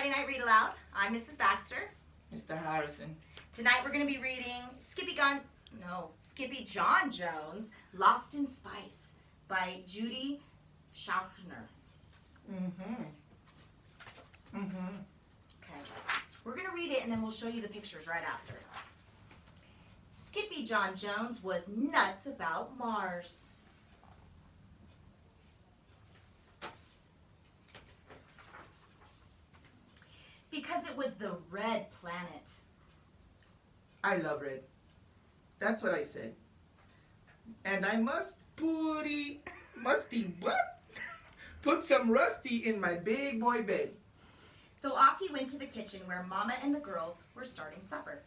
Friday Night Read-Aloud. I'm Mrs. Baxter. Mr. Harrison. Tonight we're going to be reading Skippyjon Jones, Lost in Spice by Judy Schauchner. Okay, we're going to read it and then we'll show you the pictures right after. Skippyjon Jones was nuts about Mars. Because it was the red planet. I love red. That's what I said. And I must put some rusty in my big boy bed. So off he went to the kitchen where Mama and the girls were starting supper.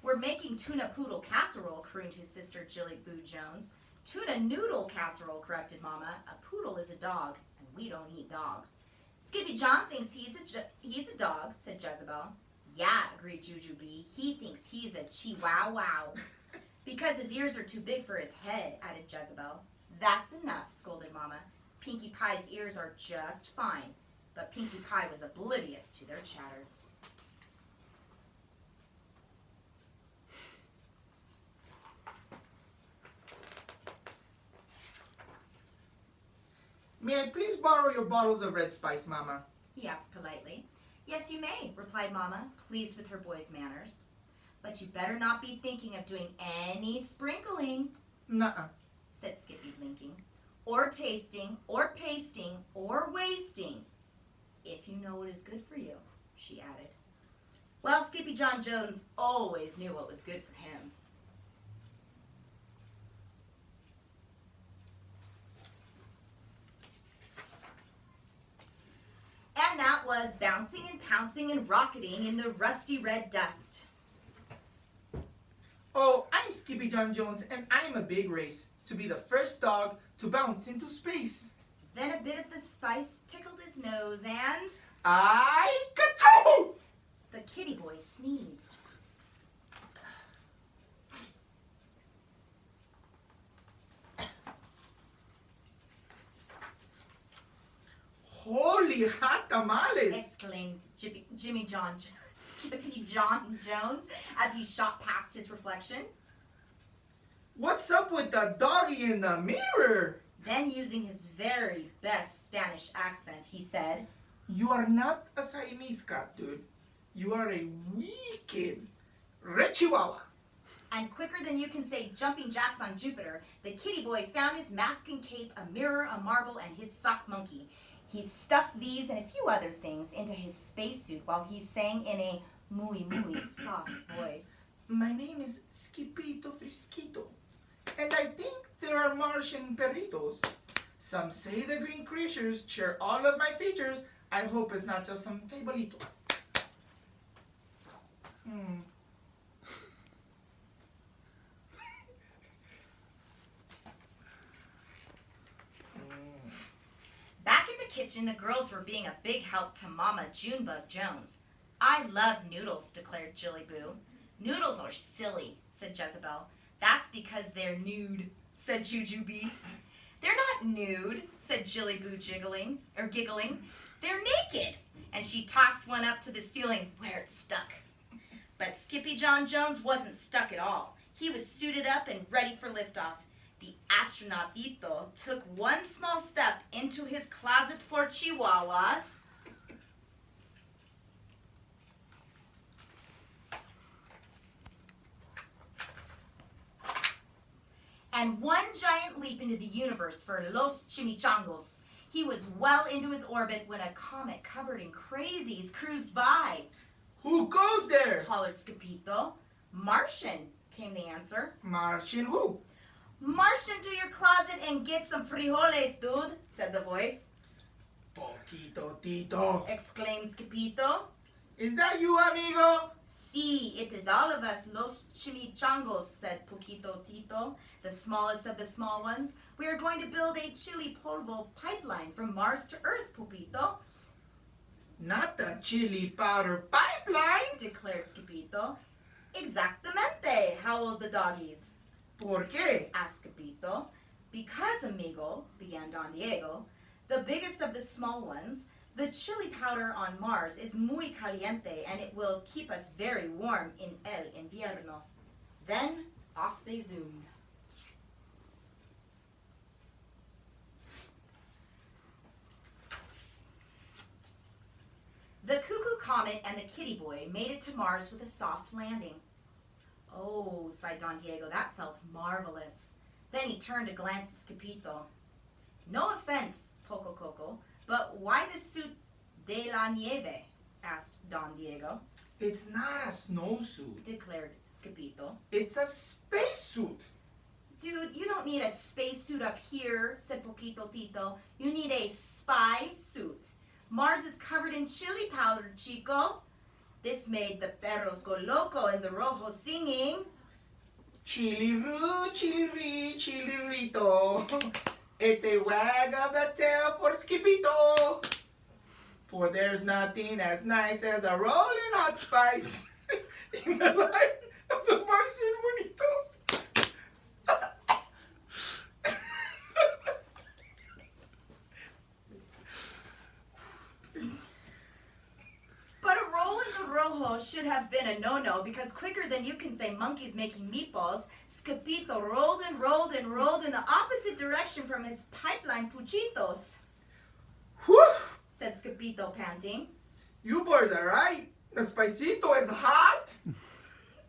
We're making tuna poodle casserole, crooned his sister Jilly Boo Jones. Tuna noodle casserole, corrected Mama. A poodle is a dog, and we don't eat dogs. Skippyjon thinks he's a dog, said Jezebel. Yeah, agreed Juju B. He thinks he's a chihuahua. Because his ears are too big for his head, added Jezebel. That's enough, scolded Mama. Pinkie Pie's ears are just fine. But Pinkie Pie was oblivious to their chatter. May I please borrow your bottles of red spice, Mama? He asked politely. Yes, you may, replied Mama, pleased with her boy's manners. But you better not be thinking of doing any sprinkling, Nuh-uh, said Skippy, blinking, or tasting, or pasting, or wasting, if you know what is good for you, she added. Well, Skippyjon Jones always knew what was good for him. And that was bouncing and pouncing and rocketing in the rusty red dust. Oh, I'm Skippyjon Jones, and I'm a big race to be the first dog to bounce into space. Then a bit of the spice tickled his nose and Ka-choo! the kitty boy sneezed. Holy hot tamales! Exclaimed Skippyjon Jones as he shot past his reflection. What's up with the doggy in the mirror? Then, using his very best Spanish accent, he said, You are not a Siamese cat, dude. You are a wicked red chihuahua. and quicker than you can say jumping jacks on Jupiter, the kitty boy found his mask and cape, a mirror, a marble, and his sock monkey. He stuffed these and a few other things into his spacesuit while he sang in a muy soft voice. My name is Skippito Frisquito, and I think there are Martian perritos. Some say the green creatures share all of my features. I hope it's not just some fabulito. Back in the kitchen, the girls were being a big help to Mama Junebug Jones. I love noodles, declared Jilly Boo. Noodles are silly, said Jezebel. That's because they're nude, said Juju B. They're not nude, said Jilly Boo giggling. They're naked. And she tossed one up to the ceiling where it stuck. But Skippyjon Jones wasn't stuck at all. He was suited up and ready for liftoff. The astronautito took one small step into his closet for chihuahuas. And one giant leap into the universe for Los Chimichangos. He was well into his orbit when a comet covered in crazies cruised by. Who goes there? Hollered Skippito. Martian, came the answer. Martian who? March into your closet and get some frijoles, dude, said the voice. Poquito Tito. Exclaimed Skippito. Is that you, amigo? Si, it is all of us, Los Chimichangos, said Poquito Tito, the smallest of the small ones. We are going to build a chili polvo pipeline from Mars to Earth, Pupito. Not the chili powder pipeline. Declared Skippito. Exactamente, howled the doggies. ¿Por qué? Asked Skippito. Because, amigo, began Don Diego, the biggest of the small ones, The chili powder on Mars is muy caliente and it will keep us very warm in el invierno. Then off they zoomed. The Cuckoo Comet and the Kitty Boy made it to Mars with a soft landing. Oh, sighed Don Diego, that felt marvelous. Then he turned to glance at Skippyjo. No offense, Poco Coco, but why the suit de la nieve? Asked Don Diego. It's not a snowsuit, Declared Skippyjo. it's a spacesuit. Dude, you don't need a spacesuit up here, said Poquito Tito. You need a spy suit. Mars is covered in chili powder, Chico. This made the perros go loco and the rojos singing. Chili-roo, chili-ree, chili-rito. It's a wag of the tail for Skippyjo. For there's nothing as nice as a rolling hot spice in the light of the Martian bonitos. But a roll into rojo should have been a no-no because quicker than you can say monkeys making meatballs, Skippyjo rolled and rolled and rolled in the opposite direction from his pipeline puchitos, Whew! said Skippyjo panting. You boys are right. The spicito is hot.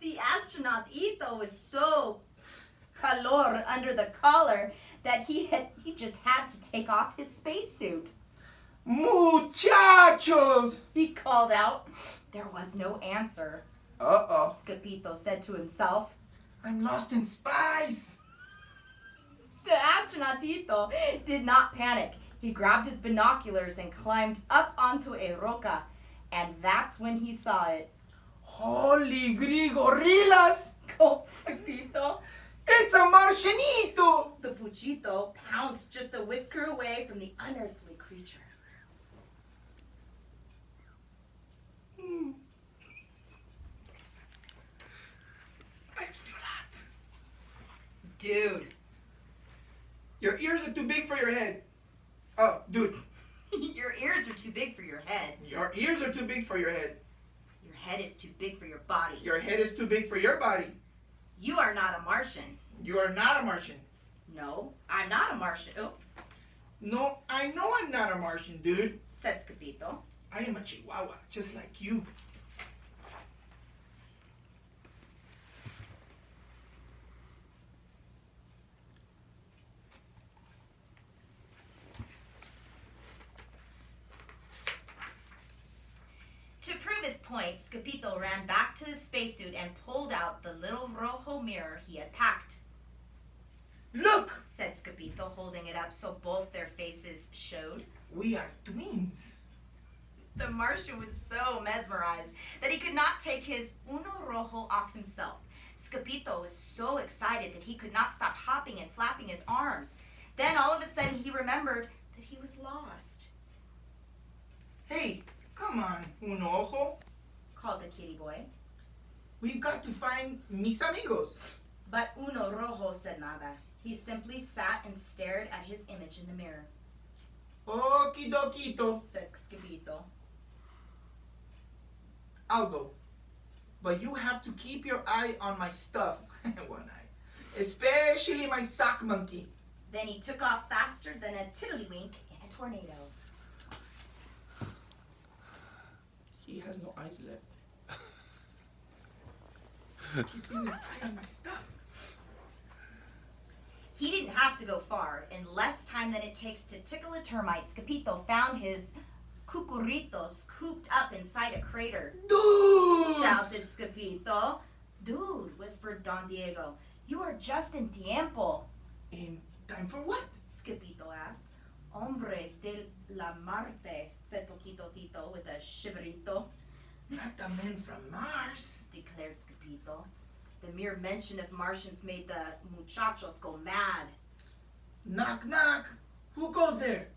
The astronaut Ito was so calor under the collar that he just had to take off his spacesuit. Muchachos! He called out. There was no answer. Uh-oh. Skippyjo said to himself. I'm lost in spice. The astronaut Tito did not panic. He grabbed his binoculars and climbed up onto a roca. And that's when he saw it. Holy grigorillas! Gulped Skippyjo. It's a Martianito! The puchito pounced just a whisker away from the unearthly creature. I'm still hot. Dude. Your ears are too big for your head. Oh, dude. Your ears are too big for your head. Your ears are too big for your head. Your head is too big for your body. Your head is too big for your body. You are not a Martian. You are not a Martian. No, I'm not a Martian. Oh, No, I know I'm not a Martian, dude. said Skippyjo. I am a Chihuahua, just like you. To prove his point, Skippyjo ran back to his spacesuit and pulled out the little rojo mirror he had packed. Look! Said Skippyjo, holding it up so both their faces showed. We are twins. The Martian was so mesmerized that he could not take his uno rojo off himself. Skippyjo was so excited that he could not stop hopping and flapping his arms. Then all of a sudden he remembered that he was lost. Hey, come on, un ojo. Called the kitty boy. We've got to find mis amigos. But uno rojo said nada. He simply sat and stared at his image in the mirror. Okidokito. Said Skippyjo. I'll go. But you have to keep your eye on my stuff. One eye. Especially my sock monkey. Then he took off faster than a tiddlywink in a tornado. He has no eyes left. Keeping his eye on my stuff. He didn't have to go far. In less time than it takes to tickle a termite, Skippyjo found his cucurritos cooped up inside a crater. Dude! Shouted Skippyjo. Dude, whispered Don Diego, you are just in tiempo. In time for what? Skippyjo asked. Hombres de la Marte, said Poquito Tito with a shiverito. Not the men from Mars. Declared Skippyjo. The mere mention of Martians made the muchachos go mad. Knock, knock. Who goes there?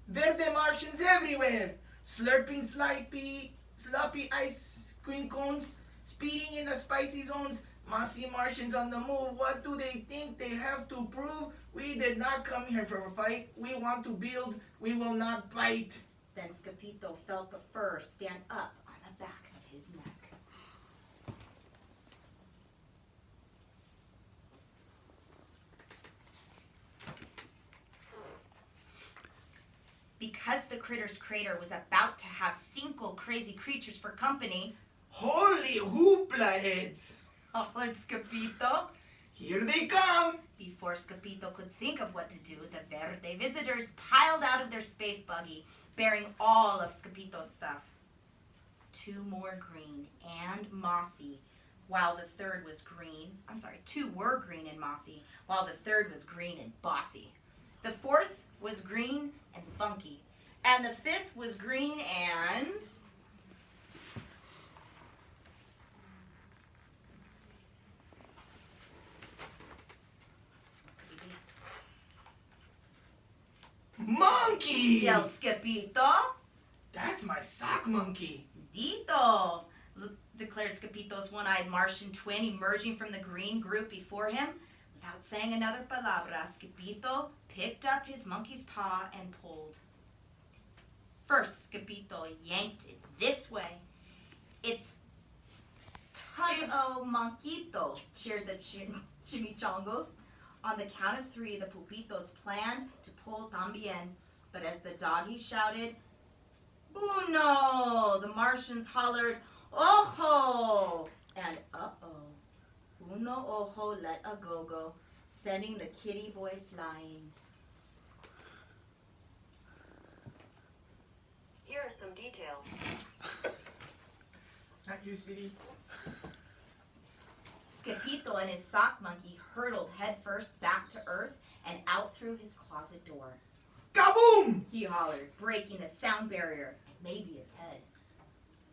There the Martians everywhere. Slurping sloppy ice cream cones, speeding in the spicy zones. Mossy Martians on the move. What do they think they have to prove? We did not come here for a fight. We want to build. We will not bite. Then Skippyjo felt the fur stand up on the back of his neck. Because the Critter's Crater was about to have 5 crazy creatures for company, Holy hoopla heads! hollered Skippyjo. Here they come! Before Skippyjo could think of what to do, the Verde visitors piled out of their space buggy, bearing all of Skippyjo's stuff. 2 more green and mossy, while the third was green. 2 were green and mossy, while the third was green and bossy. The 4th was green and funky, and the 5th was green and... Monkey! yelled Skippyjo. That's my sock monkey. Dito, declared Skippyjo's one-eyed Martian twin, emerging from the green group before him. Without saying another palabra, Skippyjo picked up his monkey's paw and pulled. First, Skippyjo yanked it this way. It's tug-o monkito, cheered the chimichangos. On the count of 3, the pupitos planned to pull también, but as the doggies shouted, "Uno!" the Martians hollered, "Ojo!" and uh-oh. Uno ojo let a go-go, sending the kitty boy flying. Here are some details. Not you, City. Skippyjo and his sock monkey hurtled headfirst back to earth and out through his closet door. Kaboom! He hollered, breaking the sound barrier and maybe his head.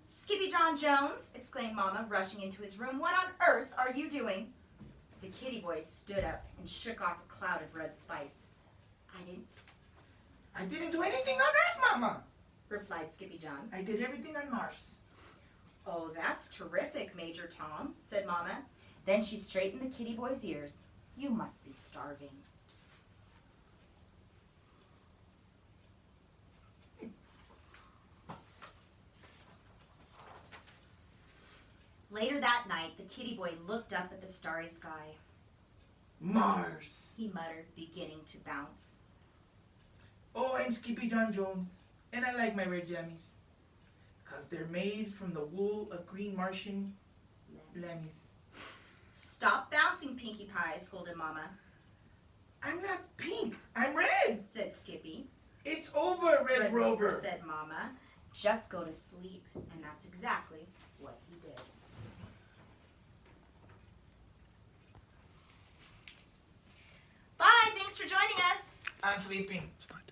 "Skippyjon Jones!" exclaimed Mama, rushing into his room. "What on earth are you doing?" The kitty boy stood up and shook off a cloud of red spice. I didn't do anything on Earth, Mama. replied Skippyjon. I did everything on Mars. "Oh, that's terrific, Major Tom," said Mama. Then she straightened the kitty boy's ears. "You must be starving." Later that night, the kitty boy looked up at the starry sky. Mars. He muttered, beginning to bounce. Oh, I'm Skippyjon Jones, and I like my red jammies. Because they're made from the wool of green Martian lammies. "Stop bouncing, Pinkie Pie," scolded Mama. I'm not pink, I'm red. Said Skippy. It's over, Red Rover. Said Mama. "Just go to sleep." And that's exactly what he did. Bye, thanks for joining us. I'm sleeping. Start.